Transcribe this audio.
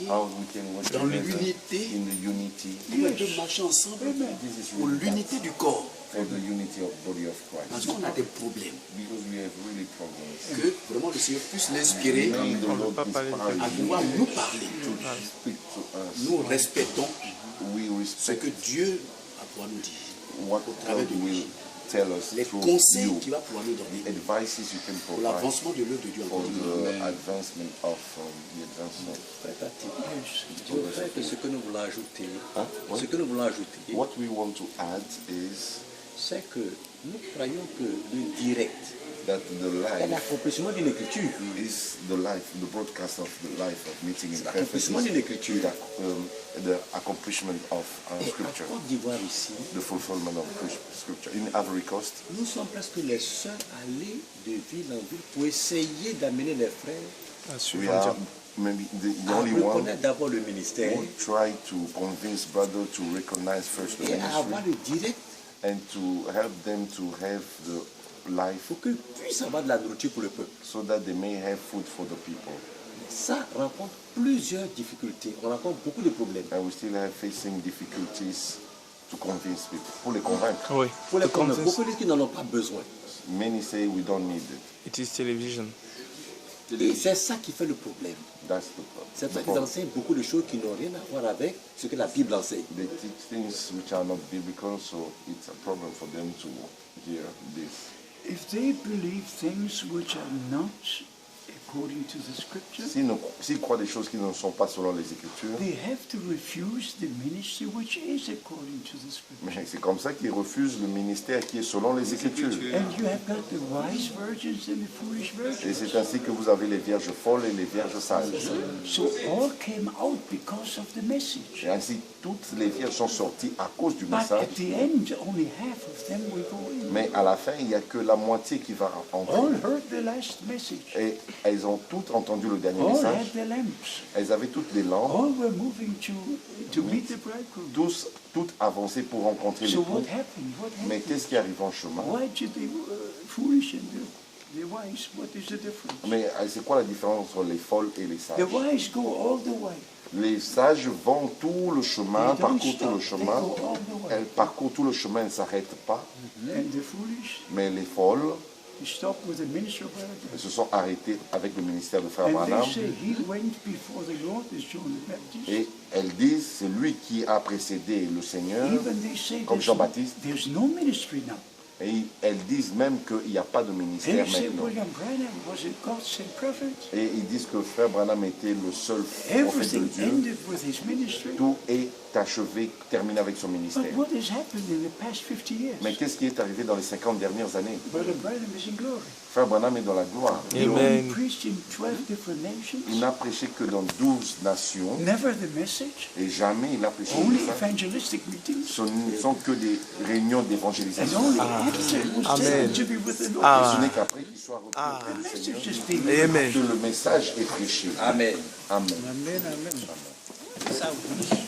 travailler how we can work dans together l'unité, in the unity, comment de marcher ensemble pour l'unité du corps. for the unity of body of Parce Christ. qu'on a des problèmes. Because we have really problems. Que vraiment le Seigneur puisse l'inspirer May the Lord pas parler de inspire à you pouvoir nous parler. to speak to us. Nous respectons We ce que respect Dieu va pouvoir nous dire. what travers God de will lui. tell us Les through conseils you, qu'il va pouvoir nous the donner advices you can pour provide l'avancement de l'œuvre de Dieu en for continu. the advancement of the advancement. Je voudrais que ce que nous voulons ajouter, Hein? Oui. ce que nous voulons ajouter, What we want to add is c'est que nous croyons que le direct that the est life l'accomplissement d'une écriture. is the life, the broadcast of the life of meeting in perfect L'accomplissement d'une écriture. the accomplishment of Et en scripture, Côte d'Ivoire ici, the fulfillment of scripture. In Ivory Coast, nous sommes presque les seuls à aller de ville en ville pour essayer d'amener les frères à we suivre are Dieu. maybe the à only one reconnaître d'abord le ministère who try to convince brother to recognize first the et à avoir ministry le direct and to help them to have the life pour qu'ils puissent avoir de la nourriture pour le peuple. so that they may have food for the people. Ça rencontre plusieurs difficultés, on rencontre beaucoup de problèmes. And we still have facing difficulties to convince people, pour les convaincre. Oui. Pour les To convaincre, convince. beaucoup disent qu'ils n'en ont pas besoin. Many say we don't need it. It is television. Et c'est ça qui fait le problème. That's the C'est pour ça qu'ils problem. enseignent beaucoup de choses qui n'ont rien à voir avec ce que la Bible enseigne. They teach things which are not biblical, so it's a problem for them to hear this. If they believe things which are not according to the scripture, S'ils croient des choses qui ne sont pas selon les Écritures, they have to refuse the ministry which is according to the scripture. mais c'est comme ça qu'ils refusent le ministère qui est selon les Écritures. And you have got the wise virgins and the foolish Et virgins. c'est ainsi que vous avez les vierges folles et les vierges sages. So all came out because of the message. Et ainsi, toutes les vierges sont sorties à cause du But message. at the end, only half of them will go in. Mais à la fin, il n'y a que la moitié qui va All entrer. heard the last message. Et elles ont toutes entendu le dernier All message. had the lamps. Elles avaient toutes les lampes. All were moving to meet the bridegroom. Toutes avancées pour rencontrer So l'époux. what happened? What Mais happened? qu'est-ce qui arrive en chemin? Why did the foolish and the wise? What is the difference? Mais c'est quoi la différence entre les folles et les sages? The wise go all the way. Les sages vont tout le chemin, They don't parcourent tout le stop. chemin. They go all the way. Elles parcourent tout le chemin, elles ne s'arrêtent pas. And the foolish, Mais les folles, they stop with the minister of Brother. elles se sont arrêtées avec le ministère de Frère And Branham. they say he went before the Lord as John the Baptist. Et elles disent, c'est lui qui a précédé le Seigneur, Even they say comme Jean-Baptiste. there's no ministry now. Et elles disent même qu'il n'y a pas de And ministère they say maintenant. William Branham was a God-sent prophet. Et ils disent que Frère Branham était le seul prophète de Everything Dieu. ended with his ministry. Tout est achevé, terminé avec son ministère. But what has happened in the past 50 years? Mais qu'est-ce qui est arrivé dans les 50 dernières années? Brother Branham is in glory. Frère Branham est dans la gloire. He only Amen. preached in 12 different Il nations. n'a prêché que dans 12 nations Never the message. et jamais il a prêché Only ça. evangelistic meetings. Ce ne sont que des réunions And d'évangélisation. only after it was Amen. taken to be with the Lord. Et ce n'est qu'après qu'il soit revenu auprès The du Seigneur message is being Amen. que le message est prêché. Amen. Amen. Amen, amen.